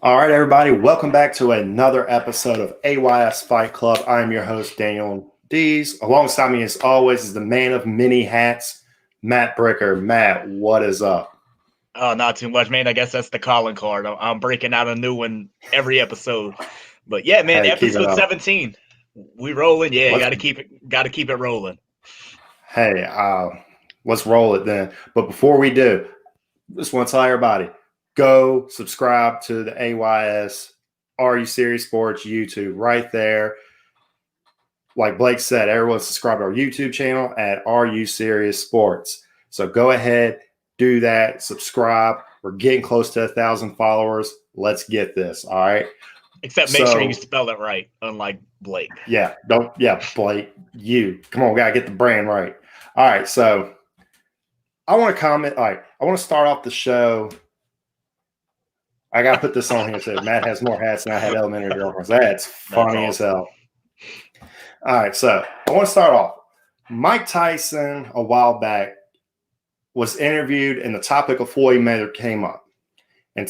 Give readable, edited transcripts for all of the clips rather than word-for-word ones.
All right, everybody, welcome back to another episode of AYS Fight Club. I am your host, Daniel Diaz. Alongside me, as always, is the man of many hats, Matt Bricker. Matt, what is up? Oh, not too much, man. I guess that's the calling card. I'm breaking out a new one every episode. But yeah, man, Hey, keep it episode up. 17. We rolling. Yeah, Let's, got to keep it rolling. hey, let's roll it then. But before we do, just want to tell everybody, go subscribe to the AYS Are You Serious Sports YouTube right there. Like Blake said, everyone subscribe to our YouTube channel at Are You Serious Sports. So go ahead, do that, subscribe. We're getting close to 1,000 followers. Let's get this. All right. Except make sure you spell it right, unlike Blake. Yeah. Blake, you. Come on, we gotta get the brand right. All right. So I want to comment. All right. I want to start off the show. I gotta put this on here. So Matt has more hats than I had elementary girlfriends. That's funny as hell. All right, so I want to start off. Mike Tyson, a while back, was interviewed, and the topic of Floyd Mayweather came up. And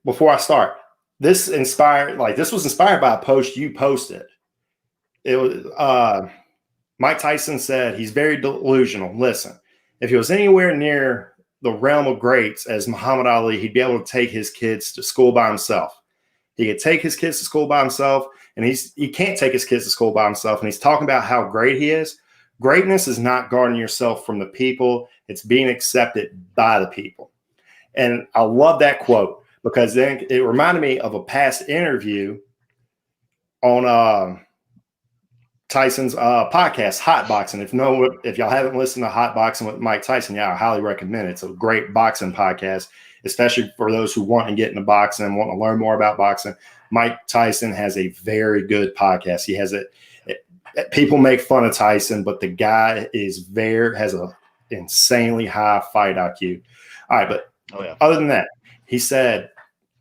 before I start, this was inspired by a post you posted. It was Mike Tyson said he's very delusional. Listen, if he was anywhere near the realm of greats as Muhammad Ali, he'd be able to take his kids to school by himself. He could take his kids to school by himself. And he can't take his kids to school by himself. And he's talking about how great he is. Greatness is not guarding yourself from the people. It's being accepted by the people. And I love that quote because then it reminded me of a past interview on Tyson's podcast, Hot Boxing. If y'all haven't listened to Hot Boxing with Mike Tyson, yeah, I highly recommend it. It's a great boxing podcast, especially for those who want to get into boxing and want to learn more about boxing. Mike Tyson has a very good podcast. He has people make fun of Tyson, but the guy has a insanely high fight IQ. All right, but other than that, he said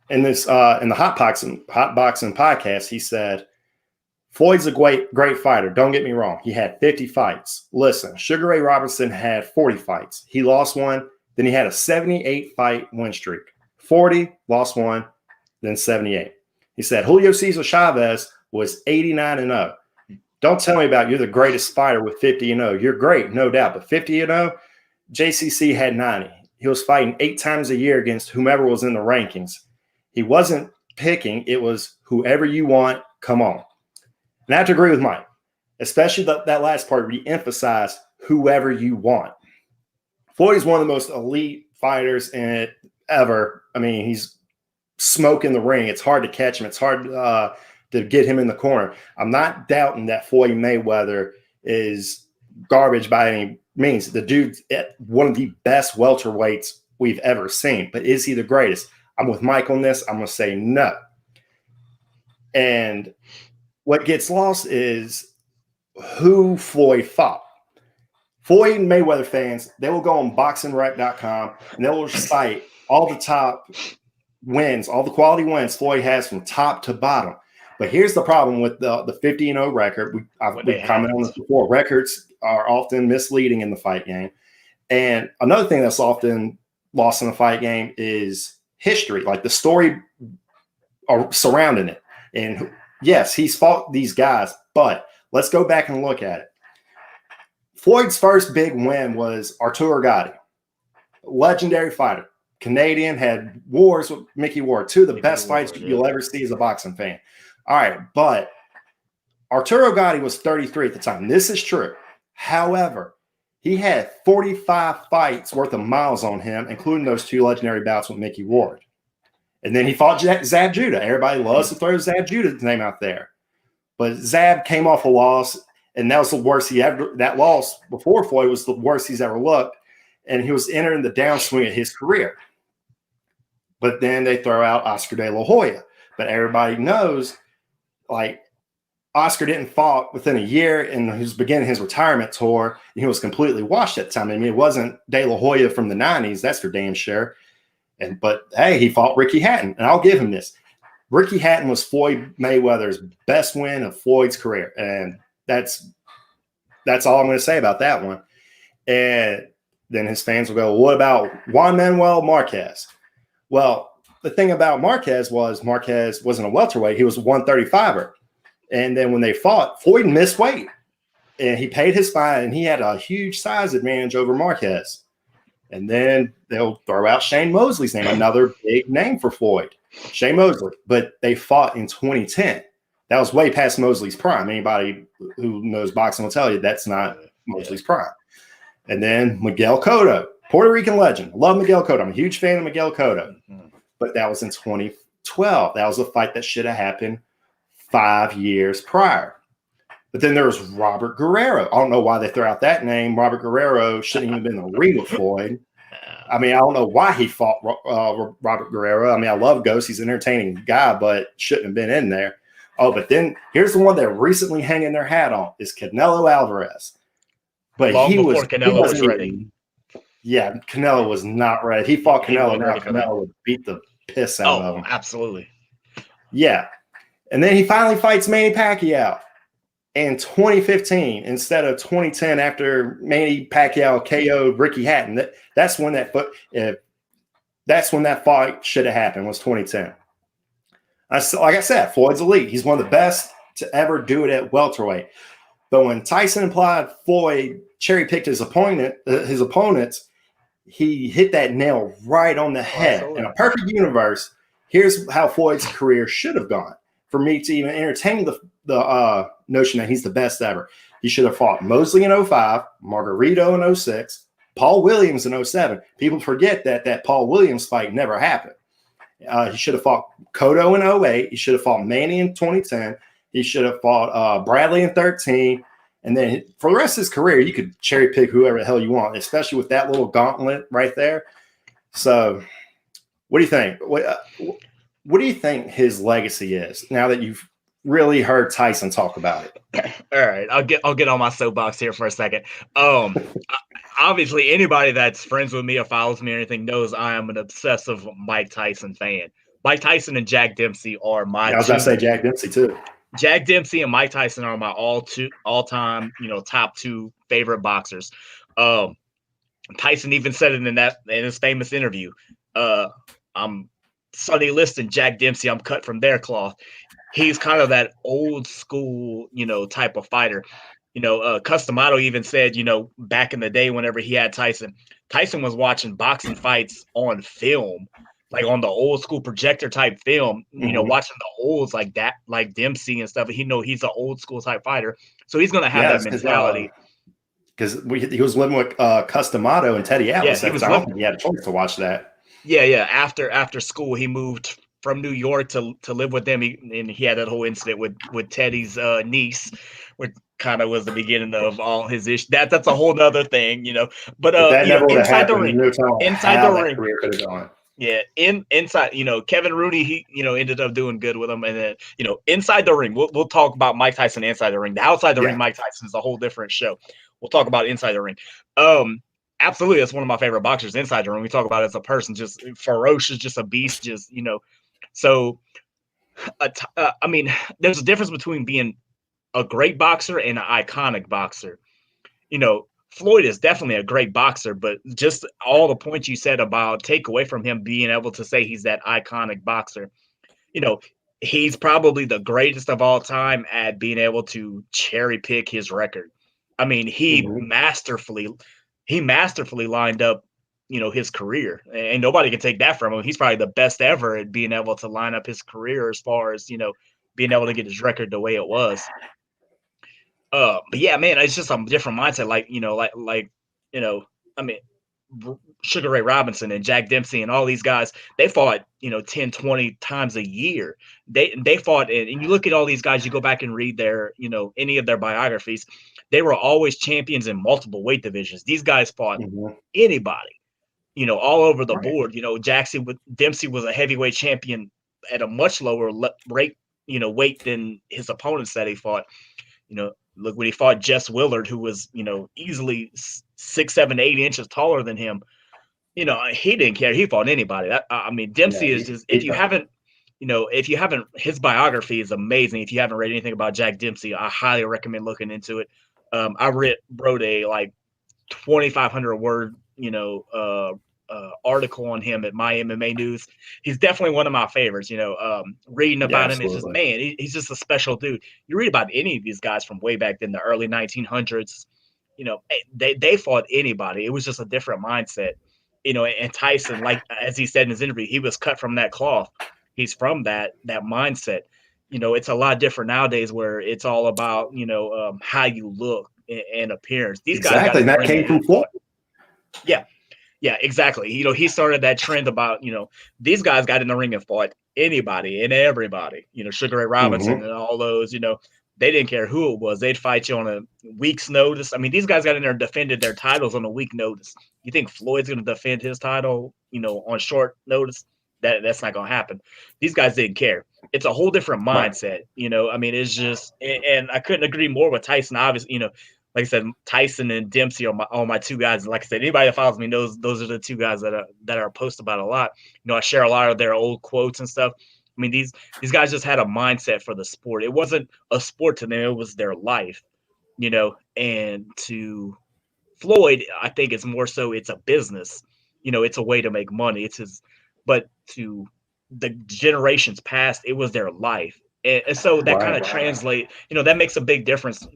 in this in the Hot Boxing podcast, he said Floyd's a great fighter. Don't get me wrong. He had 50 fights. Listen, Sugar Ray Robinson had 40 fights. He lost one. Then he had a 78 fight win streak. 40, lost one, then 78. He said Julio Cesar Chavez was 89-0. Don't tell me about you're the greatest fighter with 50-0. You're great, no doubt. But 50-0, JCC had 90. He was fighting 8 times a year against whomever was in the rankings. He wasn't picking. It was whoever you want, come on. And I have to agree with Mike, especially that last part where he emphasized whoever you want. Floyd is one of the most elite fighters in it ever. I mean, he's smoke in the ring. It's hard to catch him. It's hard to get him in the corner. I'm not doubting that Floyd Mayweather is garbage by any means. The dude's one of the best welterweights we've ever seen. But is he the greatest? I'm with Mike on this. I'm going to say no. And what gets lost is who Floyd fought. Floyd and Mayweather fans, they will go on boxingrec.com and they will cite all the top wins, all the quality wins Floyd has from top to bottom. But here's the problem with the 50-0 record. We've commented on this before. Records are often misleading in the fight game. And another thing that's often lost in the fight game is history, like the story surrounding it. And yes, he's fought these guys, but let's go back and look at it. Floyd's first big win was Arturo Gatti, legendary fighter. Canadian, had wars with Mickey Ward, two of the best fights you'll ever see as a boxing fan. All right, but Arturo Gatti was 33 at the time. This is true. However, he had 45 fights worth of miles on him, including those 2 legendary bouts with Mickey Ward. And then he fought Zab Judah. Everybody loves to throw Zab Judah's name out there. But Zab came off a loss, and that was the worst that loss before Floyd was the worst he's ever looked. And he was entering the downswing of his career. But then they throw out Oscar De La Hoya. But everybody knows, like, Oscar didn't fight within a year, and he was beginning his retirement tour. And he was completely washed at the time. I mean, it wasn't De La Hoya from the 90s. That's for damn sure. But, hey, he fought Ricky Hatton. And I'll give him this. Ricky Hatton was Floyd Mayweather's best win of Floyd's career. And that's all I'm going to say about that one. And then his fans will go, what about Juan Manuel Marquez? Well, the thing about Marquez wasn't a welterweight. He was a 135er. And then when they fought, Floyd missed weight. And he paid his fine, and he had a huge size advantage over Marquez. And then they'll throw out Shane Mosley's name, another big name for Floyd. Shane Mosley. But they fought in 2010. That was way past Mosley's prime. Anybody who knows boxing will tell you that's not Mosley's prime. And then Miguel Cotto, Puerto Rican legend. Love Miguel Cotto. I'm a huge fan of Miguel Cotto. But that was in 2012. That was a fight that should have happened 5 years prior. But then there was Robert Guerrero. I don't know why they threw out that name. Robert Guerrero shouldn't even been in the ring with Floyd. I mean, I don't know why he fought Robert Guerrero. I mean, I love Ghost. He's an entertaining guy, but shouldn't have been in there. Oh, but then here's the one that recently hanging their hat on is Canelo Alvarez. But Canelo was ready. Yeah, Canelo was not ready. He fought Canelo. Now Canelo would beat the piss out of him. Absolutely. Yeah. And then he finally fights Manny Pacquiao in 2015 instead of 2010 after Manny Pacquiao KO'd Ricky Hatton. That's when that fight should have happened, was 2010. Like I said, Floyd's elite. He's one of the best to ever do it at welterweight. But when Tyson implied Floyd cherry-picked his opponents, he hit that nail right on the head. In a perfect universe, here's how Floyd's career should have gone. For me to even entertain the notion that he's the best ever, he should have fought Mosley in 05, Margarito in 06, Paul Williams in 07. People forget that Paul Williams fight never happened. He should have fought Cotto in 08. He should have fought Manny in 2010. He should have fought Bradley in 13. And then for the rest of his career, you could cherry pick whoever the hell you want, especially with that little gauntlet right there. So what do you think? What do you think his legacy is now that you've really heard Tyson talk about it? All right, I'll get on my soapbox here for a second. Obviously, anybody that's friends with me or follows me or anything knows I am an obsessive Mike Tyson fan. Mike Tyson and Jack Dempsey are my. I was going to say Jack Dempsey too. Jack Dempsey and Mike Tyson are my all-time, top two favorite boxers. Tyson even said it in his famous interview. I'm Sonny Liston, Jack Dempsey. I'm cut from their cloth. He's kind of that old school, type of fighter. Customato even said, back in the day, whenever he had Tyson was watching boxing fights on film, like on the old school projector type film, watching the olds like that, like Dempsey and stuff. He's an old school type fighter. So he's going to have that mentality. Because he was living with Customato and Teddy Atlas. Yeah, he had a choice to watch that. Yeah. After school, he moved from New York to live with them. He had that whole incident with Teddy's niece, which kind of was the beginning of all his issues. That's a whole other thing, But inside the ring. Yeah, inside, Kevin Rooney, he, ended up doing good with him. And then, inside the ring, we'll talk about Mike Tyson inside the ring. The outside the ring, Mike Tyson is a whole different show. We'll talk about inside the ring. Absolutely, that's one of my favorite boxers inside the ring. We talk about it as a person, just ferocious, just a beast, just, So, there's a difference between being a great boxer and an iconic boxer. Floyd is definitely a great boxer, but just all the points you said about take away from him being able to say he's that iconic boxer. He's probably the greatest of all time at being able to cherry pick his record. I mean, he masterfully lined up, his career, and nobody can take that from him. He's probably the best ever at being able to line up his career as far as, being able to get his record the way it was. But yeah, man, it's just a different mindset. Sugar Ray Robinson and Jack Dempsey and all these guys, they fought, 10, 20 times a year. They fought, and you look at all these guys, you go back and read their, any of their biographies, they were always champions in multiple weight divisions. These guys fought anybody, all over the board. Dempsey was a heavyweight champion at a much lower rate, weight than his opponents that he fought. Look, when he fought Jess Willard, who was, easily 6, 7, 8 inches taller than him, he didn't care. He fought anybody. Dempsey is just, if you haven't, his biography is amazing. If you haven't read anything about Jack Dempsey, I highly recommend looking into it. I wrote a 2,500 word, article on him at My MMA News. He's definitely one of my favorites. Reading about him, it's just, man, he's just a special dude. You read about any of these guys from way back in the early 1900s, they fought anybody. It was just a different mindset. And Tyson, like as he said in his interview, he was cut from that cloth. He's from that mindset. It's a lot different nowadays where it's all about, how you look and appearance. These guys got that came from Floyd. Yeah, exactly. He started that trend about, these guys got in the ring and fought anybody and everybody, Sugar Ray Robinson and all those, they didn't care who it was. They'd fight you on a week's notice. I mean, these guys got in there and defended their titles on a week notice. You think Floyd's going to defend his title, on short notice? That's not going to happen. These guys didn't care. It's a whole different mindset, I mean, it's just, and I couldn't agree more with Tyson. Obviously, like I said, Tyson and Dempsey are my two guys. Like I said, anybody that follows me knows those are the two guys that are posted about a lot. I share a lot of their old quotes and stuff. I mean, these guys just had a mindset for the sport. It wasn't a sport to them; it was their life, And to Floyd, I think it's more so it's a business. It's a way to make money. It's his, but to the generations past, it was their life. And so that kind of translate, that makes a big difference,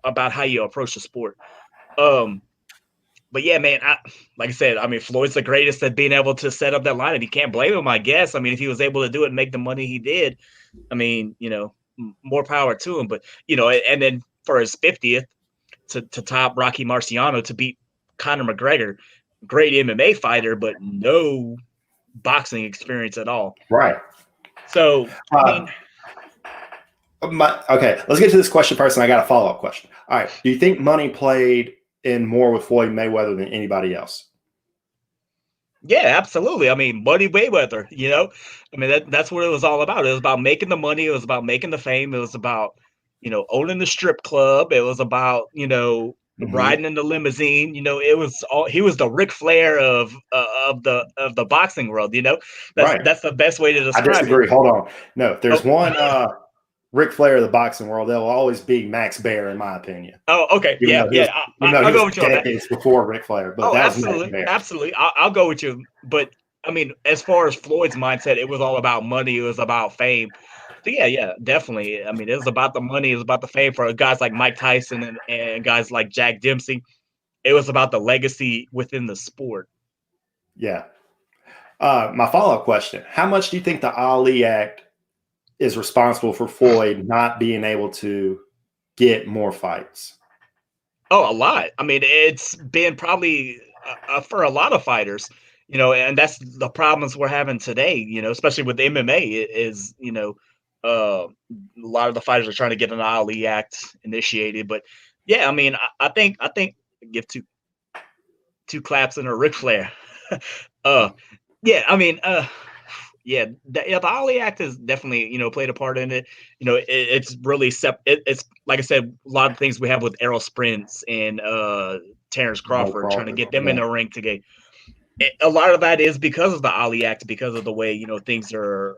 about how you approach the sport. But yeah, man, like I said, I mean, Floyd's the greatest at being able to set up that lineup. You can't blame him, I guess. I mean, if he was able to do it and make the money he did, I mean, more power to him. But, and then for his 50th to top Rocky Marciano, to beat Conor McGregor, great MMA fighter, but no boxing experience at all. Right. So, I mean, okay, let's get to this question first, and I got a follow-up question. All right, do you think money played in more with Floyd Mayweather than anybody else? Yeah, absolutely. I mean, money Mayweather, I mean, that's what it was all about. It was about making the money. It was about making the fame. It was about, owning the strip club. It was about, riding in the limousine. It was all, he was the Ric Flair of the boxing world. That's the best way to describe it. I disagree. Hold on. No, if there's one Ric Flair of the boxing world, they'll always be Max Baer, in my opinion. Oh, okay. I'll go with you on that. Before Ric Flair, but absolutely. I'll go with you. But I mean, as far as Floyd's mindset, it was all about money. It was about fame. So yeah, definitely. I mean, it was about the money. It was about the fame for guys like Mike Tyson and guys like Jack Dempsey. It was about the legacy within the sport. Yeah. My follow-up question: how much do you think the Ali Act is responsible for Floyd not being able to get more fights? Oh, a lot. I mean, it's been probably for a lot of fighters, and that's the problems we're having today, especially with MMA is, a lot of the fighters are trying to get an Ali Act initiated. But yeah, I mean, I think give two claps and a Ric Flair. Yeah, I mean, yeah, the Ali Act has definitely, played a part in it. It's really it's like I said, a lot of things we have with Errol Spence and Terrence Crawford trying to get them in the ring to get. A lot of that is because of the Ali Act, because of the way things are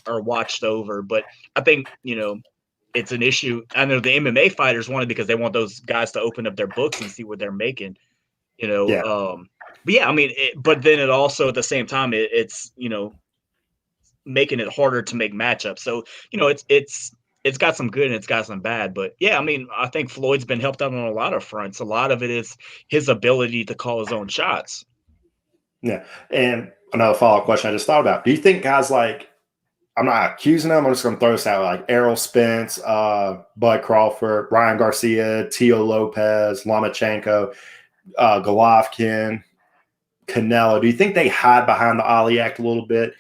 watched over. But I think it's an issue. I know the MMA fighters want it because they want those guys to open up their books and see what they're making. But yeah, I mean, but then it also at the same time it's making it harder to make matchups. So, it's got some good and it's got some bad. But yeah, I mean, I think Floyd's been helped out on a lot of fronts. A lot of it is his ability to call his own shots. Yeah. And another follow-up question I just thought about. Do you think guys like, I'm not accusing them, I'm just going to throw this out, like Errol Spence, Bud Crawford, Ryan Garcia, Teo Lopez, Lomachenko, Golovkin, Canelo, do you think they hide behind the Ali Act a little bit?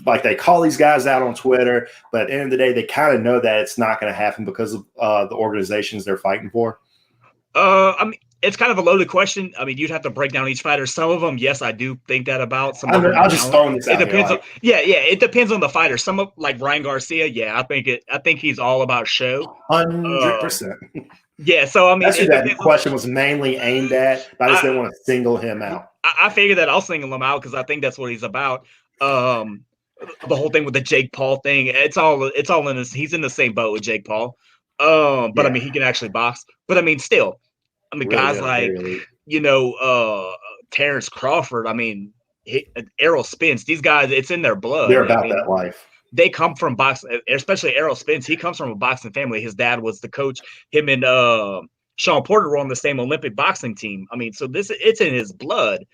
Like they call these guys out on Twitter, but at the end of the day, they kind of know that it's not going to happen because of the organizations they're fighting for? I mean, it's kind of a loaded question. I mean, you'd have to break down each fighter. Some of them, yes, I do think that about. Some of them, I'll just throw this out. It depends on, it depends on the fighter. Some of like Ryan Garcia, I think he's all about show. 100%. Yeah, so I mean, that's what that question was mainly aimed at, but I just didn't want to single him out. I figured that I'll single him out because I think that's what he's about. The whole thing with the Jake Paul thing, it's all in this. He's in the same boat with Jake Paul. But I mean, he can actually box. But I mean, still, I mean, really guys like Terrence Crawford. I mean, Errol Spence, these guys, it's in their blood. They're about that life. They come from boxing, especially Errol Spence. He comes from a boxing family. His dad was the coach. Him and Sean Porter were on the same Olympic boxing team. I mean, so it's in his blood.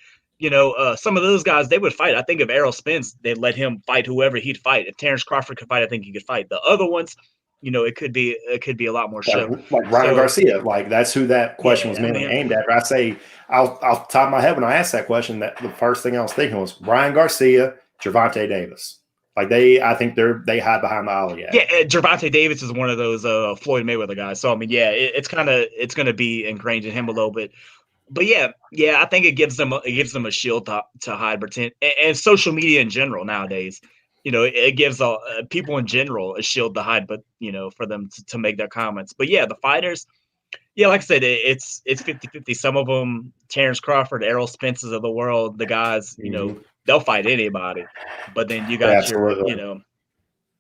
Some of those guys, they would fight. I think if Errol Spence, they'd let him fight whoever he'd fight. If Terrence Crawford could fight, I think he could fight. The other ones, it could be a lot more show. Like Ryan Garcia, like that's who that question was mainly aimed at. But I say, off the top of my head, when I asked that question, that the first thing I was thinking was Ryan Garcia, Gervonta Davis. Like I think they hide behind the alley. Yeah, Gervonta Davis is one of those Floyd Mayweather guys. So I mean, yeah, it's going to be ingrained in him a little bit. But yeah, I think it gives them a shield to hide, pretend, and social media in general nowadays. It gives people in general a shield to hide, but for them to make their comments. But yeah, the fighters, yeah, like I said, it's 50-50. Some of them, Terrence Crawford, Errol Spence's of the world, the guys, they'll fight anybody. But then you got your,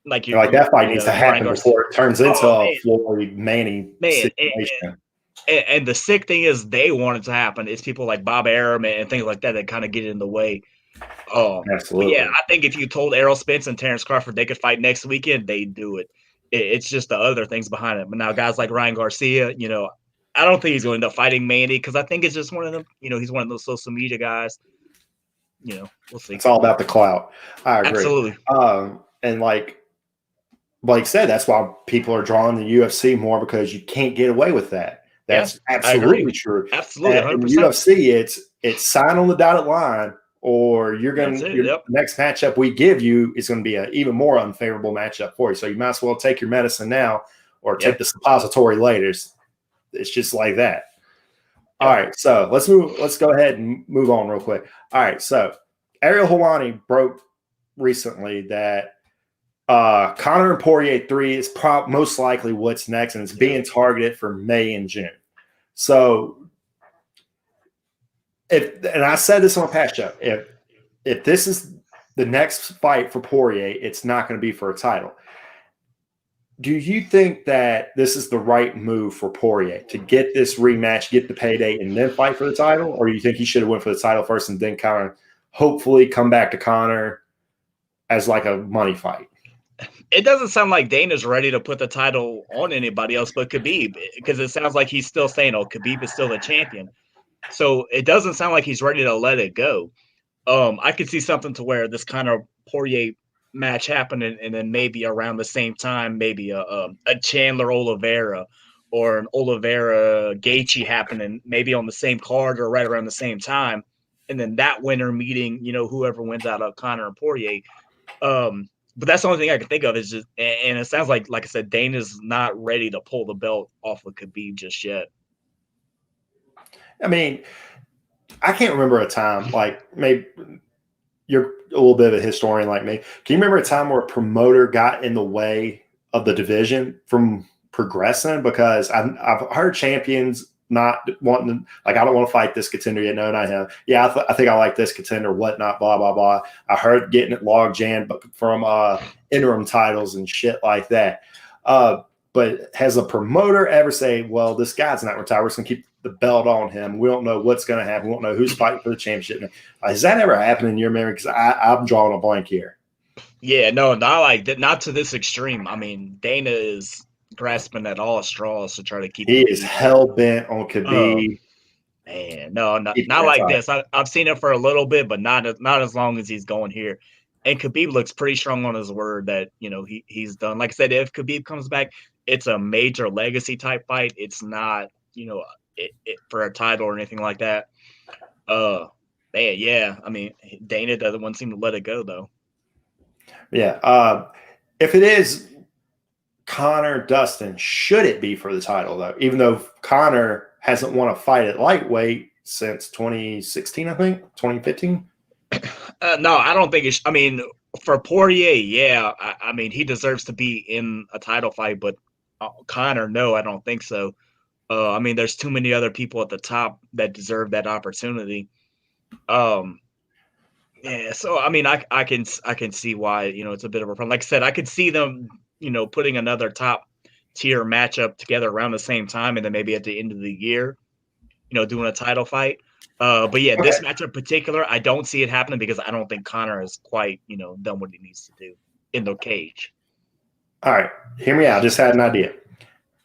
like that fight needs to happen before it turns into a Floyd Manny situation. And the sick thing is they want it to happen. It's people like Bob Arum and things like that kind of get in the way. Absolutely. Yeah, I think if you told Errol Spence and Terrence Crawford they could fight next weekend, they'd do it. It's just the other things behind it. But now guys like Ryan Garcia, I don't think he's going to end up fighting Manny because I think it's just one of them. He's one of those social media guys. We'll see. It's all about the clout. I agree. Absolutely. And like I said, that's why people are drawn to the UFC more because you can't get away with that. That's absolutely true. Absolutely, 100%. In the UFC, it's sign on the dotted line, or you're going to the next matchup we give you is going to be an even more unfavorable matchup for you. So you might as well take your medicine now, or take the suppository later. It's just like that. All right, so let's go ahead and move on real quick. All right, so Ariel Helwani broke recently that Conor and Poirier 3 is most likely what's next, and it's being targeted for May and June. So, and I said this on a past show, if this is the next fight for Poirier, it's not going to be for a title. Do you think that this is the right move for Poirier to get this rematch, get the payday, and then fight for the title? Or do you think he should have went for the title first and then kind of hopefully come back to Conor as like a money fight? It doesn't sound like Dana's ready to put the title on anybody else but Khabib, because it sounds like he's still saying, Khabib is still the champion. So it doesn't sound like he's ready to let it go. I could see something to where this kind of Poirier match happening, and then maybe around the same time, maybe a Chandler Oliveira or an Oliveira Gaethje happening, maybe on the same card or right around the same time, and then that winner meeting, whoever wins out of Conor and Poirier. But that's the only thing I can think of is just, and it sounds like I said, Dana's not ready to pull the belt off of Khabib just yet. I mean, I can't remember a time, like maybe you're a little bit of a historian like me. Can you remember a time where a promoter got in the way of the division from progressing? Because I've heard champions not wanting to, like, I don't want to fight this contender yet. No, not him. Yeah, I think I like this contender, whatnot, blah, blah, blah. I heard getting it log jammed from interim titles and shit like that. But has a promoter ever say, well, this guy's not retired, we're just going to keep the belt on him. We don't know what's going to happen. We don't know who's fighting for the championship. Has that ever happened in your memory? Because I'm drawing a blank here. Yeah, no, not like that. Not to this extreme. I mean, Dana is grasping at all straws to try to keep. He is hell bent on Khabib. Man, no, not like this. I've seen it for a little bit, but not as long as he's going here. And Khabib looks pretty strong on his word that he's done. Like I said, if Khabib comes back, it's a major legacy type fight. It's not for a title or anything like that. Man, yeah. I mean, Dana doesn't want to seem to let it go though. Yeah. If it is Conor Dustin, should it be for the title though? Even though Conor hasn't won a fight at lightweight since 2016, I think 2015. No, I don't think it's. I mean, for Poirier, yeah. I mean, he deserves to be in a title fight, but Conor, no, I don't think so. I mean, there's too many other people at the top that deserve that opportunity. Yeah, so I mean, I can see why it's a bit of a problem. Like I said, I could see them putting another top tier matchup together around the same time, and then maybe at the end of the year, doing a title fight. But yeah, Okay. this matchup in particular, I don't see it happening because I don't think Conor has quite, done what he needs to do in the cage. All right, hear me out. Just had an idea.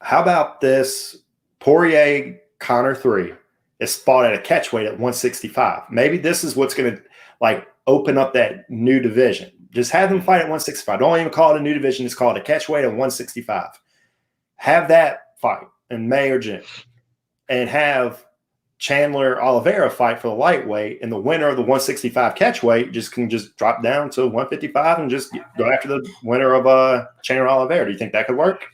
How about this Poirier Conor 3 is fought at a catchweight at 165? Maybe this is what's going to like open up that new division. Just have them fight at 165. Don't even call it a new division. Just call it a catchweight at 165. Have that fight in May or June, and have Chandler Oliveira fight for the lightweight, and the winner of the 165 catchweight can drop down to 155 and just go after the winner of Chandler Oliveira. Do you think that could work?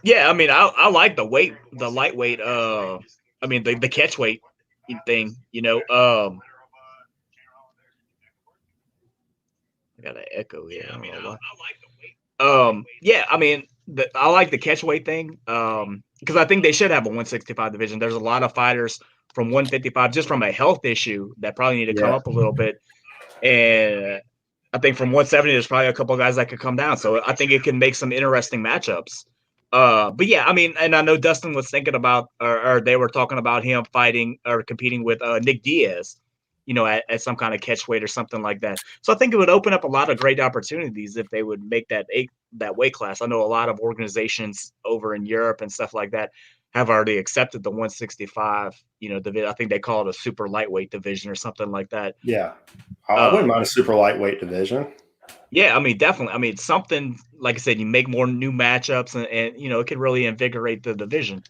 Yeah, I mean, I like the lightweight. I mean, the catchweight thing. I got an echo here. I like the weight. Yeah, I mean, I like the catchweight thing. Because I think they should have a 165 division. There's a lot of fighters from 155 just from a health issue that probably need to come up a little bit. And I think from 170, there's probably a couple of guys that could come down. So I think it can make some interesting matchups. But yeah, I mean, and I know Dustin was thinking about, or they were talking about him fighting or competing with Nick Diaz, at some kind of catchweight or something like that. So I think it would open up a lot of great opportunities if they would make that weight class. I know a lot of organizations over in Europe and stuff like that have already accepted the 165, division. I think they call it a super lightweight division or something like that. Yeah. I wouldn't mind a super lightweight division. Yeah, I mean, definitely. I mean, something, like I said, you make more new matchups and it can really invigorate the division.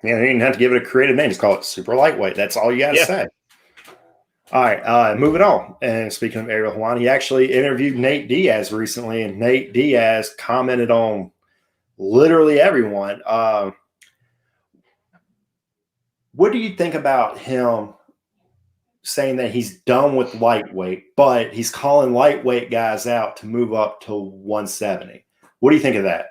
Yeah, you didn't have to give it a creative name. Just call it super lightweight. That's all you got to say. All right, moving on. And speaking of Ariel Helwani, he actually interviewed Nate Diaz recently, and Nate Diaz commented on literally everyone. What do you think about him saying that he's done with lightweight, but he's calling lightweight guys out to move up to 170? What do you think of that?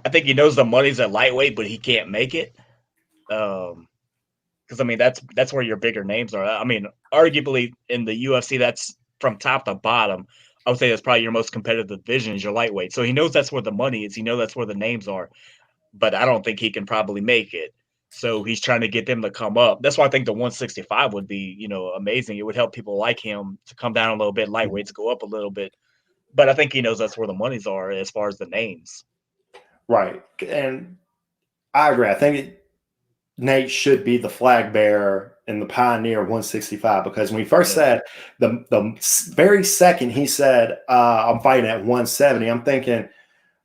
I think he knows the money's at lightweight, but he can't make it. Because I mean, that's where your bigger names are. I mean, arguably in the UFC, that's from top to bottom. I would say that's probably your most competitive division is your lightweight. So he knows that's where the money is. He knows that's where the names are. But I don't think he can probably make it. So he's trying to get them to come up. That's why I think the 165 would be, amazing. It would help people like him to come down a little bit, lightweights go up a little bit. But I think he knows that's where the monies are as far as the names. Right. And I agree. I think Nate should be the flag bearer and the pioneer of 165, because when he first said the very second he said, I'm fighting at 170, I'm thinking,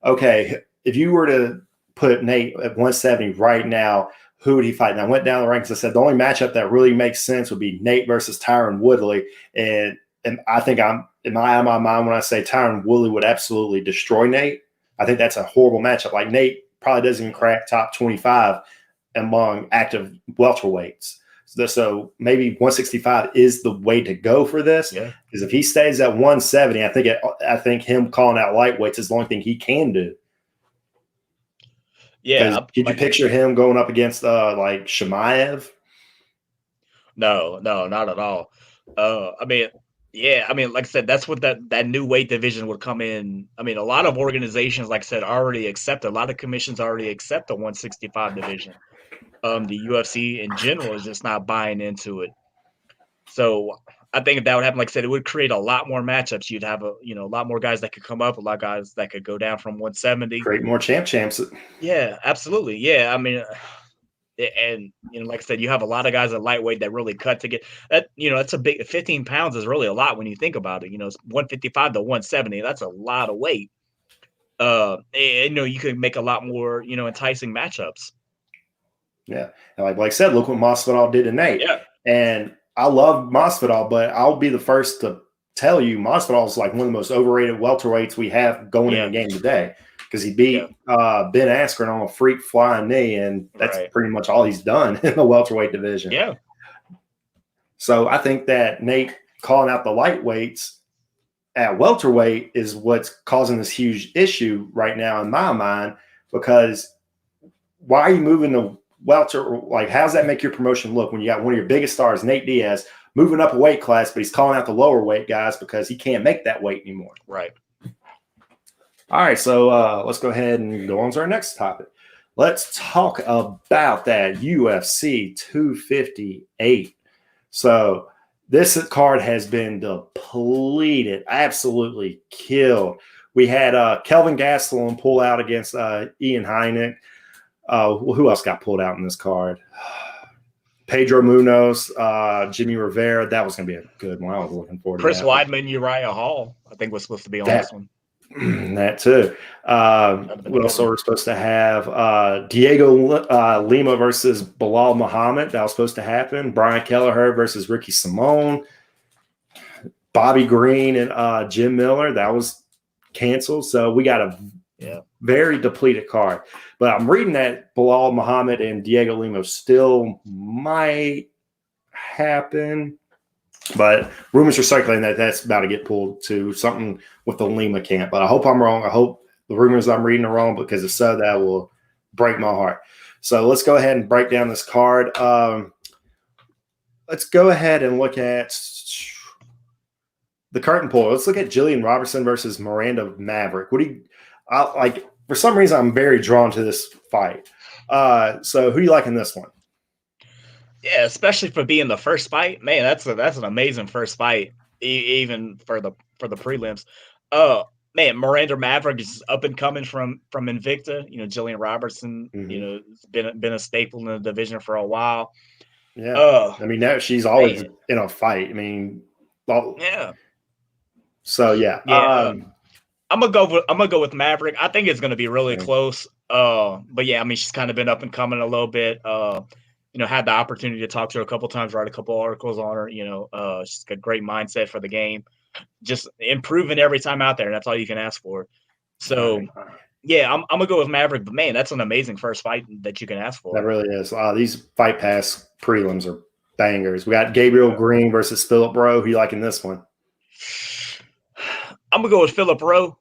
okay, if you were to put Nate at 170 right now, who would he fight? And I went down the ranks. I said the only matchup that really makes sense would be Nate versus Tyron Woodley. And I think I'm in my mind when I say Tyron Woodley would absolutely destroy Nate. I think that's a horrible matchup. Like, Nate probably doesn't even crack top 25 among active welterweights. So maybe 165 is the way to go for this. Yeah. Because if he stays at 170, I think him calling out lightweights is the only thing he can do. Yeah. Could you picture him going up against like Chimaev? No, not at all. I mean, yeah, I mean, like I said, that's what that new weight division would come in. I mean, a lot of organizations, like I said, already accept, a lot of commissions already accept the 165 division. The UFC in general is just not buying into it. So I think if that would happen, like I said, it would create a lot more matchups. You'd have a lot more guys that could come up, a lot of guys that could go down from 170. Create more champs. Yeah, absolutely. Yeah, I mean, and like I said, you have a lot of guys at lightweight that really cut to get that. That's a big 15 pounds is really a lot when you think about it. 155 to 170. That's a lot of weight. And, you could make a lot more enticing matchups. Yeah, and like I said, look what Masvidal did to Nate. Yeah. And I love Masvidal, but I'll be the first to tell you Masvidal is like one of the most overrated welterweights we have going in the game today, because he beat Ben Askren on a freak flying knee, and that's pretty much all he's done in the welterweight division. Yeah. So I think that Nate calling out the lightweights at welterweight is what's causing this huge issue right now in my mind, because why are you moving the welter? Like, how does that make your promotion look when you got one of your biggest stars, Nate Diaz, moving up a weight class, but he's calling out the lower weight guys because he can't make that weight anymore? Right. All right, so let's go ahead and go on to our next topic. let's talk about that UFC 258. So this card has been depleted, absolutely killed. We had Kelvin Gastelum pull out against Ian Heinick. Who else got pulled out in this card? Pedro Munoz, Jimmy Rivera. That was going to be a good one. I was looking forward to Chris that. Weidman, Uriah Hall, I think was supposed to be on this one. That too. We also were supposed to have Diego Lima versus Bilal Muhammad. That was supposed to happen. Brian Kelleher versus Ricky Simone. Bobby Green and Jim Miller. That was canceled. So we got a very depleted card. But I'm reading that Bilal Muhammad and Diego Lima still might happen. But rumors are circulating that that's about to get pulled to something with the Lima camp. But I hope I'm wrong. I hope the rumors I'm reading are wrong, because if so, that will break my heart. So let's go ahead and break down this card. Let's go ahead and look at the curtain pull. Let's look at Jillian Robertson versus Miranda Maverick. What do you like? For some reason, I'm very drawn to this fight. So who do you like in this one? Yeah, especially for being the first fight, man. That's an amazing first fight, even for the prelims. Man, Miranda Maverick is up and coming from Invicta. You know, Jillian Robertson. Mm-hmm. You know, been a staple in the division for a while. Yeah, I mean, now she's always in a fight. I mean, yeah. So yeah. I'm gonna go with Maverick. I think it's gonna be really close. But yeah, I mean, she's kind of been up and coming a little bit. You know, had the opportunity to talk to her a couple times, write a couple articles on her. You know, she's got a great mindset for the game, just improving every time out there, and that's all you can ask for. So, yeah, I'm gonna go with Maverick. But man, that's an amazing first fight that you can ask for. That really is. These Fight Pass prelims are bangers. We got Gabriel Green versus Philip Rowe. Who you like in this one? I'm gonna go with Philip Rowe.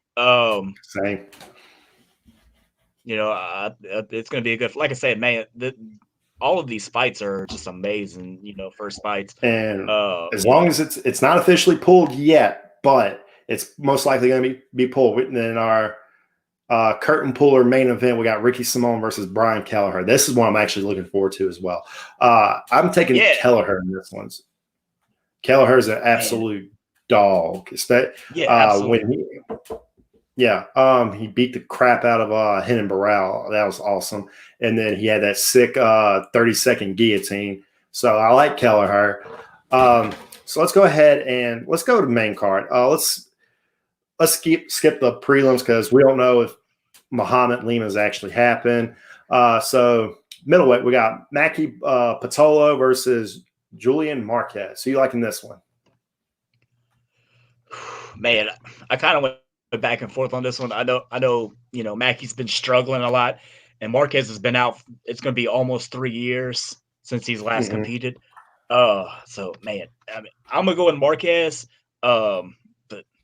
Same. You know, it's gonna be a good. Like I said, man, all of these fights are just amazing, you know, first fights. And as long as it's not officially pulled yet, but it's most likely going to be pulled. In our curtain puller main event, we got Ricky Simone versus Brian Kelleher. This is one I'm actually looking forward to as well. I'm taking Kelleher in this one. Kelleher is an absolute dog. Absolutely. He beat the crap out of Henan Barral. That was awesome. And then he had that sick 30-second guillotine. So I like Kelleher. So let's go ahead and let's go to the main card. Let's skip the prelims because we don't know if Muhammad Lima's actually happened. So middleweight, we got Mackie Patolo versus Julian Marquez. Who you liking this one? Man, I kind of went back and forth on this one. I know, you know, Mackey's been struggling a lot, and Marquez has been out. It's going to be almost 3 years since he's last competed. So man, I mean, I'm gonna go with Marquez. But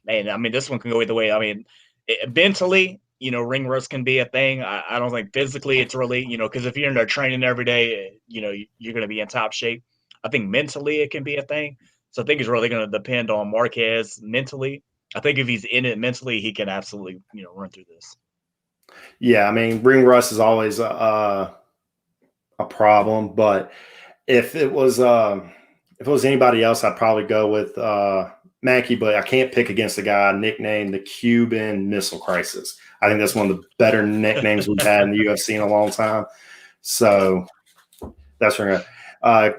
man, I mean, this one can go either way. I mean, mentally, you know, ring rust can be a thing. I don't think physically it's really, you know, because if you're in there training every day, you know, you're going to be in top shape. I think mentally it can be a thing. So I think it's really going to depend on Marquez mentally. I think if he's in it mentally, he can absolutely, you know, run through this. Yeah, I mean, ring rust is always a problem, but if it was anybody else, I'd probably go with Mackey, but I can't pick against a guy nicknamed the Cuban Missile Crisis. I think that's one of the better nicknames we've had in the UFC in a long time. So that's where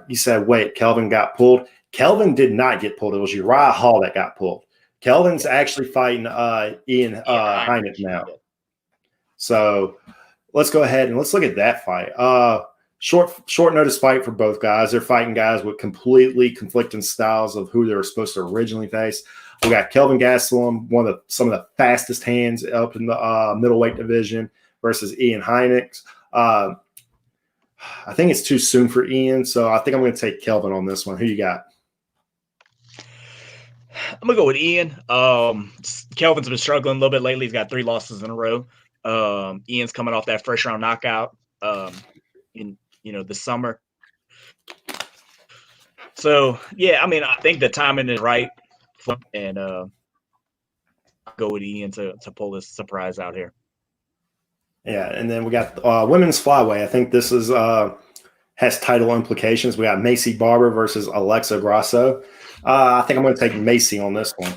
you said, wait, Kelvin got pulled. Kelvin did not get pulled. It was Uriah Hall that got pulled. Kelvin's actually fighting Ian Heinick now. So let's go ahead and let's look at that fight. Short notice fight for both guys. They're fighting guys with completely conflicting styles of who they were supposed to originally face. We got Kelvin Gastelum, some of the fastest hands up in the middleweight division, versus Ian Heinick. I think it's too soon for Ian, so I think I'm going to take Kelvin on this one. Who you got? I'm gonna go with Ian. Kelvin's been struggling a little bit lately. He's got 3 losses in a row. Ian's coming off that first round knockout in this summer. So yeah, I mean, I think the timing is right, and I'll go with Ian to pull this surprise out here. Yeah, and then we got women's flyweight. I think this is has title implications. We got Macy Barber versus Alexa Grasso. I think I'm going to take Macy on this one.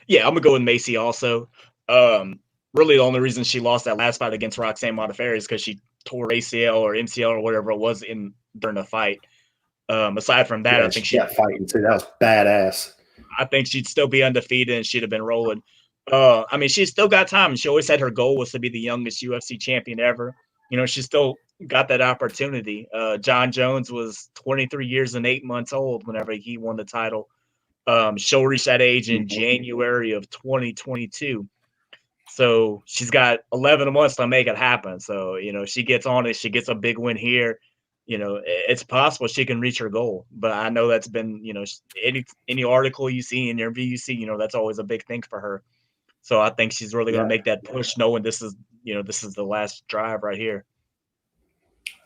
Yeah, I'm gonna go with Macy also. Really, the only reason she lost that last fight against Roxanne Modafferi is because she tore ACL or MCL or whatever it was during the fight. Aside from that, Yeah, I think she got fighting too. That was badass. I think she'd still be undefeated and she'd have been rolling. I mean, she's still got time. She always said her goal was to be the youngest UFC champion ever. You know, she still got that opportunity. John Jones was 23 years and 8 months old whenever he won the title. She'll reach that age in January of 2022. So she's got 11 months to make it happen. So, you know, she gets on it. She gets a big win here. You know, it's possible she can reach her goal. But I know that's been, you know, any article you see, in your interview you see, you know, that's always a big thing for her. So I think she's really going to make that push, knowing this is, you know, this is the last drive right here.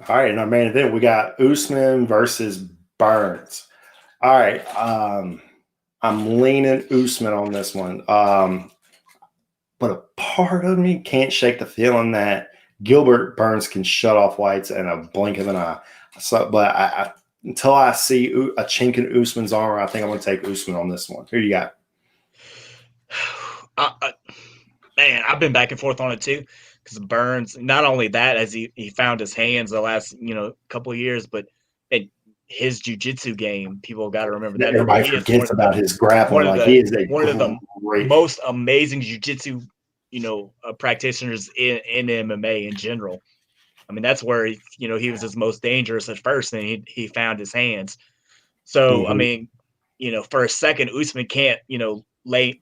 All right, in our main event, we got Usman versus Burns. All right, I'm leaning Usman on this one. But a part of me can't shake the feeling that Gilbert Burns can shut off Whites in a blink of an eye. So, but until I see a chink in Usman's armor, I think I'm going to take Usman on this one. Who do you got? Man, I've been back and forth on it too, because Burns, not only that, as he found his hands the last, you know, couple of years, but his jiu-jitsu game, people got to remember that. Everybody forgets about his grappling. Like, he is one of the most amazing jiu-jitsu, you know, practitioners in MMA in general. I mean, that's where you know, he was his most dangerous at first, and he found his hands. So I mean, you know, for a second, Usman can't, you know,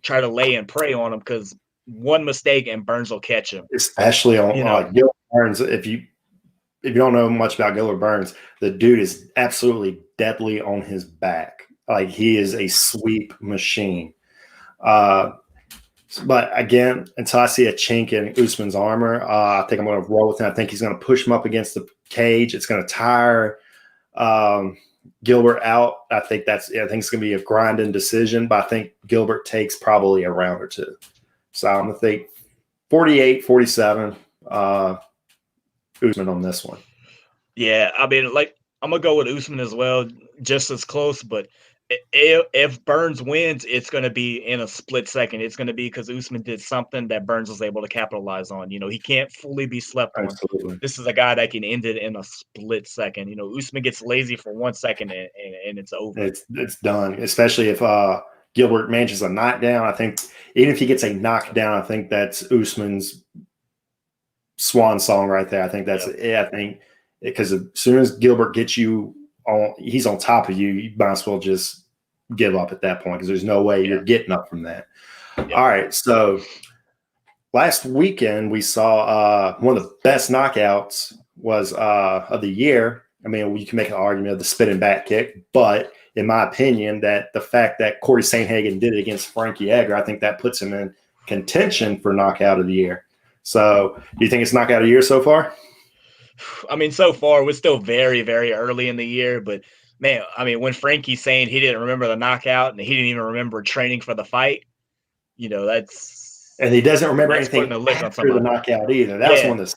try to lay and prey on him, because one mistake and Burns will catch him. Especially on Gilbert Burns. If you don't know much about Gilbert Burns, the dude is absolutely deadly on his back. Like, he is a sweep machine. But again, until I see a chink in Usman's armor, I think I'm going to roll with him. I think he's going to push him up against the cage. It's going to tire Gilbert out. I think it's going to be a grinding decision, but I think Gilbert takes probably a round or two. So I'm going to think 48-47 Usman on this one. Yeah, I mean, like, I'm going to go with Usman as well, just as close, but if Burns wins, it's going to be in a split second. It's going to be because Usman did something that Burns was able to capitalize on. You know, he can't fully be slept on. Absolutely. This is a guy that can end it in a split second. You know, Usman gets lazy for 1 second and it's over. It's done, especially if Gilbert manages a knockdown. I think even if he gets a knockdown, I think that's Usman's swan song right there. I think that's it. I think because as soon as Gilbert gets you on, he's on top of you, you might as well just give up at that point, because there's no way you're getting up from that. All right, so last weekend we saw one of the best knockouts was of the year. I mean, you can make an argument of the spinning back kick, but in my opinion, that the fact that Cory Sandhagen did it against Frankie Edgar, I think that puts him in contention for knockout of the year. So do you think it's knockout of the year so far? I mean, so far we're still very, very early in the year, but man, I mean, when Frankie's saying he didn't remember the knockout and he didn't even remember training for the fight, you know, and he doesn't remember anything after the knockout either. That was one of the.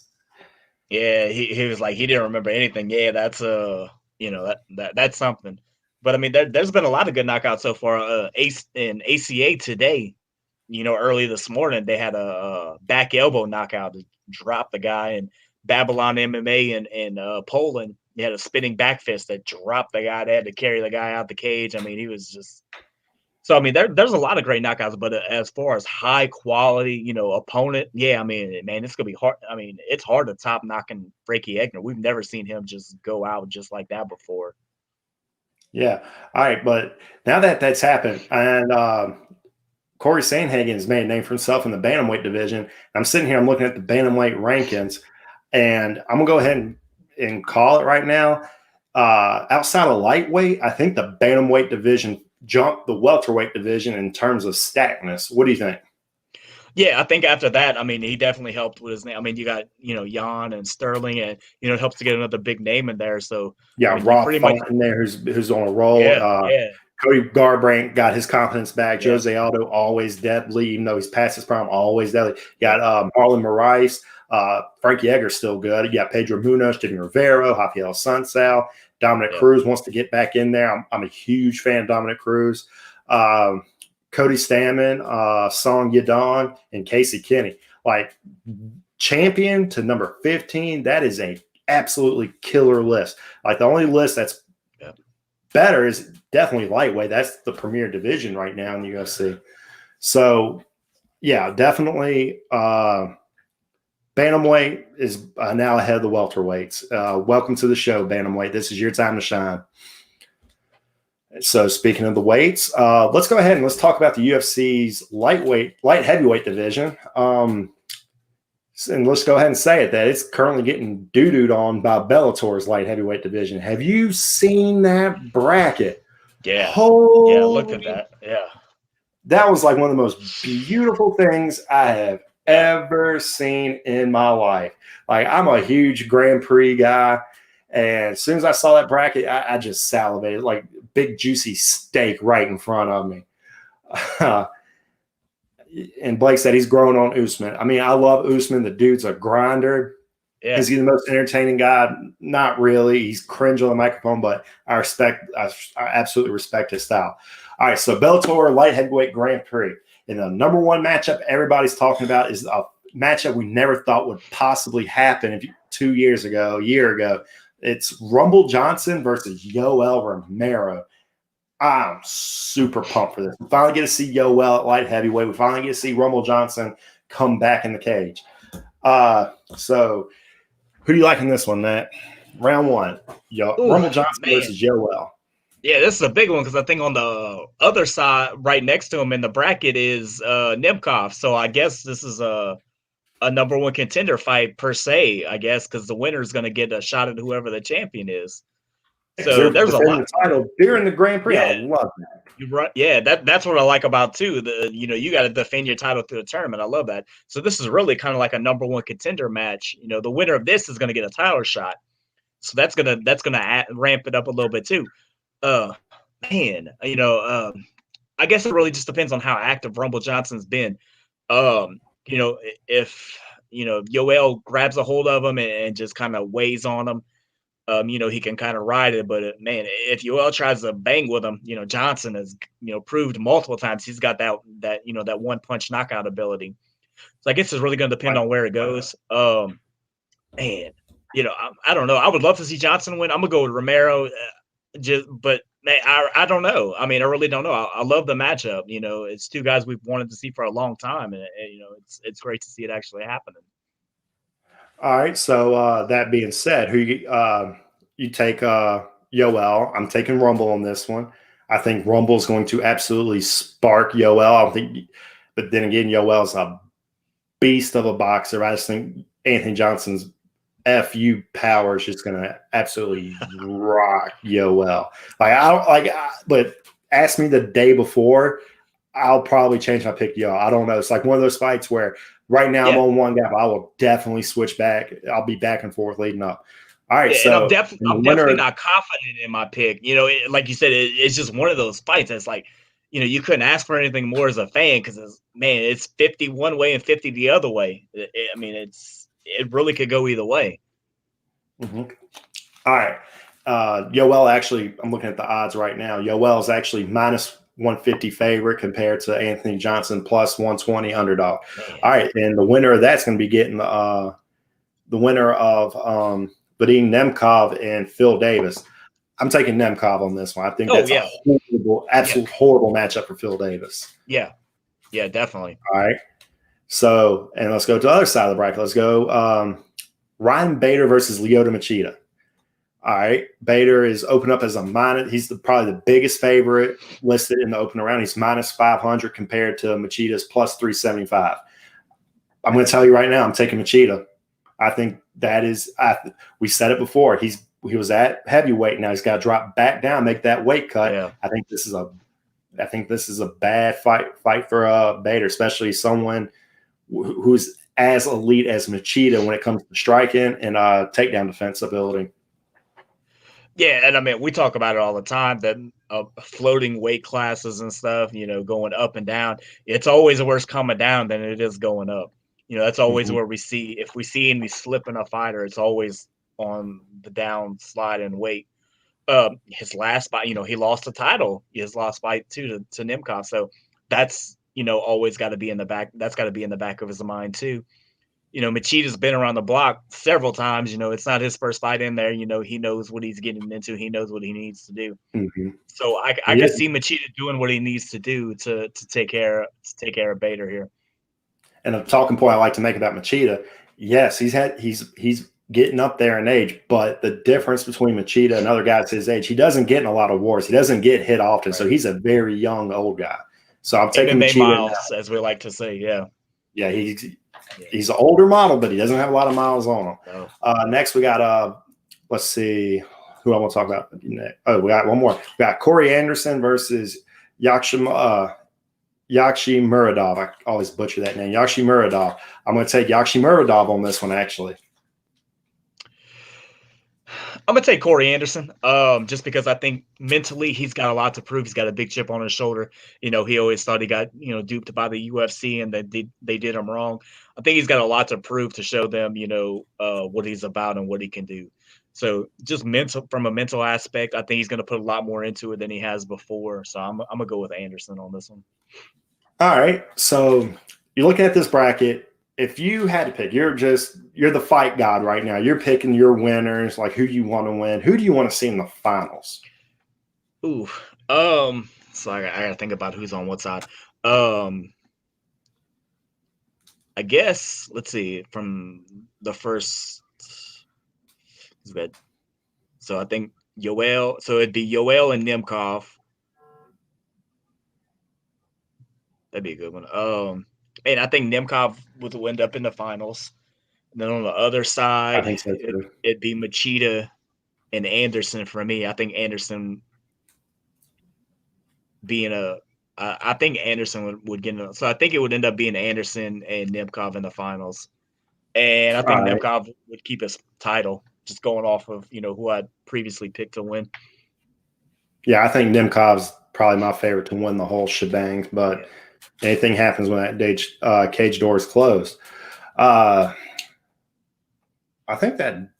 Yeah, he was like, he didn't remember anything. Yeah, that's you know, that's something. But I mean, there's been a lot of good knockouts so far. In ACA today, you know, early this morning they had a back elbow knockout to drop the guy, and Babylon MMA in Poland, he had a spinning back fist that dropped the guy. They had to carry the guy out the cage. I mean, he was just so. I mean, there's a lot of great knockouts, but as far as high quality, you know, opponent, yeah, I mean, man, it's gonna be hard. I mean, it's hard to top knocking Frankie Edgar. We've never seen him just go out just like that before. Yeah. All right, but now that that's happened, and Cory Sandhagen has made a name for himself in the bantamweight division. I'm sitting here, I'm looking at the bantamweight rankings, and I'm gonna go ahead and call it right now. Outside of lightweight, I think the bantamweight division jumped the welterweight division in terms of stackness. What do you think? Yeah, I think after that, I mean, he definitely helped with his name. I mean, you got, you know, Jan and Sterling, and, you know, it helps to get another big name in there. So yeah, I mean, Rob in there who's on a roll. Cody Garbrandt got his confidence back. Yeah. Jose Aldo always deadly, even though he's past his prime, always deadly. You got Marlon Moraes. Frankie Edgar's still good. You got Pedro Munoz, Jimmy Rivero, Rafael Sunsao. Dominic Cruz wants to get back in there. I'm a huge fan of Dominic Cruz. Cody Stamann, Song Yadon, and Casey Kenny. Like, champion to number 15, that is a absolutely killer list. Like, the only list that's better is definitely lightweight. That's the premier division right now in the UFC. So, yeah, definitely bantamweight is now ahead of the welterweights. Welcome to the show, bantamweight. This is your time to shine. So, speaking of the weights, let's go ahead and let's talk about the UFC's light heavyweight division. And let's go ahead and say it that it's currently getting doo-dooed on by Bellator's light heavyweight division. Have you seen that bracket? Yeah. Holy, yeah, look at that. Yeah. That was like one of the most beautiful things I have ever seen in my life. Like, I'm a huge Grand Prix guy. And as soon as I saw that bracket, I just salivated, like big juicy steak right in front of me. And Blake said he's growing on Usman. I mean, I love Usman. The dude's a grinder. Yeah. Is he the most entertaining guy? Not really. He's cringe on the microphone, but I absolutely respect his style. All right, so Bellator Light Heavyweight Grand Prix. And the number one matchup everybody's talking about is a matchup we never thought would possibly happen 2 years ago, a year ago. It's Rumble Johnson versus Yoel Romero. I'm super pumped for this. We finally get to see Yoel at light heavyweight. We finally get to see Rumble Johnson come back in the cage. So who do you like in this one, Matt? Round one. Rumble Johnson versus Yoel. Yeah, this is a big one because I think on the other side, right next to him in the bracket, is Nemkov. So I guess this is a number one contender fight per se, I guess, because the winner is going to get a shot at whoever the champion is. So there's a lot. The title during the Grand Prix. Yeah. I love that. You're right. Yeah, that's what I like about too. You got to defend your title through the tournament. I love that. So this is really kind of like a number one contender match. The winner of this is going to get a title shot. So that's gonna ramp it up a little bit too. Man, I guess it really just depends on how active Rumble Johnson's been. If Yoel grabs a hold of him and just kind of weighs on him, he can kind of ride it. But man, if Yoel tries to bang with him, Johnson has proved multiple times he's got that one punch knockout ability. So I guess it's really going to depend on where it goes. Man, I don't know. I would love to see Johnson win. I'm gonna go with Romero. But man, I don't know. I mean, I really don't know. I love the matchup. It's two guys we've wanted to see for a long time, and it's great to see it actually happening. All right. So that being said, who you take Yoel? I'm taking Rumble on this one. I think Rumble is going to absolutely spark Yoel. I don't think, but then again, Yoel's a beast of a boxer. I just think Anthony Johnson's FU power is just going to absolutely rock Yoel. But ask me the day before, I'll probably change my pick to Yoel. I don't know. It's like one of those fights where right now I'm on one guy, but I will definitely switch back. I'll be back and forth leading up. All right, so I'm definitely not confident in my pick. Like you said, it's just one of those fights that's like, you couldn't ask for anything more as a fan because it's 50 one way and 50 the other way. It really could go either way. Mm-hmm. All right. Yoel actually, I'm looking at the odds right now. Yoel is actually minus 150 favorite compared to Anthony Johnson plus 120 underdog. Man. All right. And the winner of that's going to be getting the winner of Vadim Nemkov and Phil Davis. I'm taking Nemkov on this one. I think that's a horrible matchup for Phil Davis. Yeah. Yeah, definitely. All right. So, and let's go to the other side of the bracket. Let's go Ryan Bader versus Lyoto Machida. All right. Bader is open up as a minus. He's probably the biggest favorite listed in the open round. He's minus 500 compared to Machida's plus 375. I'm going to tell you right now, I'm taking Machida. I think that is we said it before. He was at heavyweight. Now he's got to drop back down, make that weight cut. Yeah. I think this is a bad fight for Bader, especially someone who's as elite as Machida when it comes to striking and takedown defense ability. Yeah, and I mean, we talk about it all the time that floating weight classes and stuff, going up and down. It's always worse coming down than it is going up. That's always where we see if we see any slip in a fighter, it's always on the down slide in weight. His last fight, he lost the title. His last fight too to Nemkov, so that's always got to be in the back. That's got to be in the back of his mind too. Machida's been around the block several times. It's not his first fight in there. He knows what he's getting into. He knows what he needs to do. So I could see Machida doing what he needs to do to take care of Bader here. And a talking point I like to make about Machida, yes, he's getting up there in age, but the difference between Machida and other guys his age, he doesn't get in a lot of wars. He doesn't get hit often, right. So he's a very young old guy. So I'm taking MMA Machida miles, as we like to say. Yeah, he's an older model, but he doesn't have a lot of miles on him. No. Next, we got let's see who I want to talk about. Oh, we got one more. We got Corey Anderson versus Yakshi Muradov. I always butcher that name. Yakshi Muradov. I'm going to take Yakshi Muradov on this one, actually. I'm going to take Corey Anderson just because I think mentally he's got a lot to prove. He's got a big chip on his shoulder. He always thought he got, duped by the UFC and that they did him wrong. I think he's got a lot to prove to show them, what he's about and what he can do. So just from a mental aspect, I think he's going to put a lot more into it than he has before. So I'm going to go with Anderson on this one. All right. So you're looking at this bracket. If you had to pick, you're the fight god right now. You're picking your winners, like who you want to win. Who do you want to see in the finals? Ooh. So I gotta think about who's on what side. I guess let's see from the first. Good. So I think Yoel. So it'd be Yoel and Nemkov. That'd be a good one. And I think Nemkov would end up in the finals. And then on the other side, I think so too. It'd be Machida and Anderson for me. I think Anderson I think Anderson would get in. So I think it would end up being Anderson and Nemkov in the finals. And I think Nemkov would keep his title, just going off of, who I'd previously picked to win. Yeah, I think Nemkov's probably my favorite to win the whole shebang, but anything happens when that cage door is closed. I think that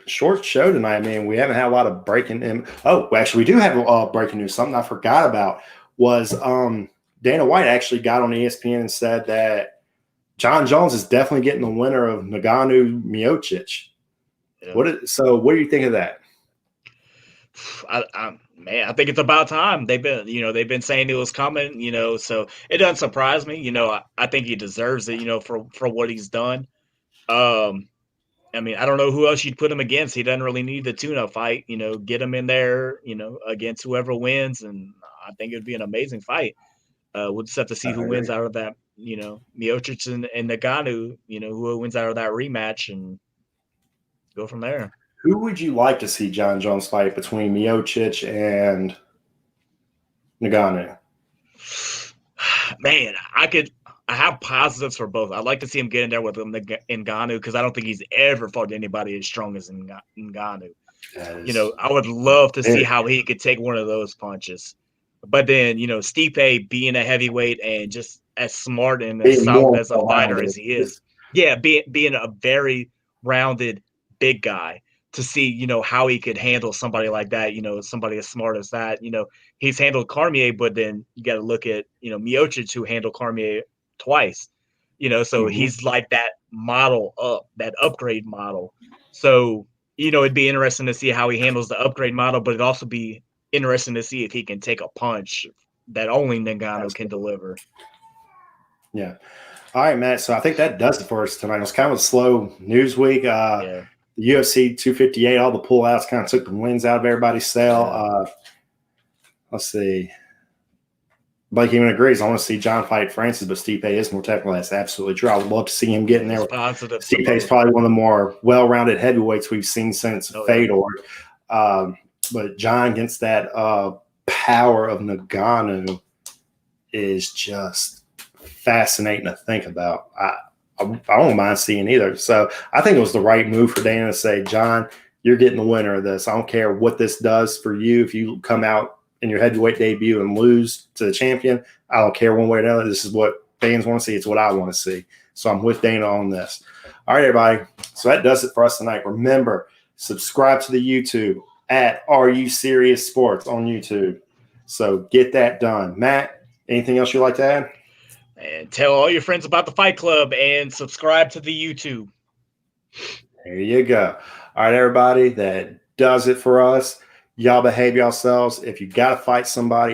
short show tonight, man, we haven't had a lot of breaking. Oh, actually, we do have breaking news. Something I forgot about was Dana White actually got on ESPN and said that John Jones is definitely getting the winner of Ngannou Miocic. Yeah. What do you think of that? I think it's about time. They've been saying it was coming, so it doesn't surprise me. I think he deserves it, for what he's done. I mean, I don't know who else you'd put him against. He doesn't really need the tune-up fight, get him in there, against whoever wins, and I think it'd be an amazing fight. We'll just have to see who wins out of that, Miocic and Ngannou, who wins out of that rematch and go from there. Who would you like to see John Jones fight between Miocic and Ngannou? Man, I have positives for both. I'd like to see him get in there with Ngannou because I don't think he's ever fought anybody as strong as Ngannou. I would love to see how he could take one of those punches. But then, Stipe being a heavyweight and just as smart and as solid as a fighter as he is. Yeah, being a very rounded big guy. To see, how he could handle somebody like that, somebody as smart as that. He's handled Cormier, but then you got to look at, Miocic, who handled Cormier twice, so he's like that that upgrade model. So, it'd be interesting to see how he handles the upgrade model, but it'd also be interesting to see if he can take a punch that only Ngannou can deliver. Yeah. All right, Matt. So I think that does it for us tonight. It was kind of a slow news week. The UFC 258, all the pullouts kind of took the wins out of everybody's sail. Let's see. Blake even agrees. I want to see John fight Francis, but Stipe is more technical. That's absolutely true. I would love to see him get in there. Stipe is probably one of the more well-rounded heavyweights we've seen since Fedor. But John against that power of Ngannou is just fascinating to think about. I don't mind seeing either. So I think it was the right move for Dana to say, John, you're getting the winner of this. I don't care what this does for you. If you come out in your heavyweight debut and lose to the champion, I don't care one way or another. This is what fans want to see. It's what I want to see. So I'm with Dana on this. All right, everybody. So that does it for us tonight. Remember, subscribe to the YouTube at Are You Serious Sports on YouTube. So get that done. Matt, anything else you'd like to add? And tell all your friends about the Fight Club and subscribe to the YouTube. There you go. All right, everybody. That does it for us. Y'all behave yourselves. If you got to fight somebody,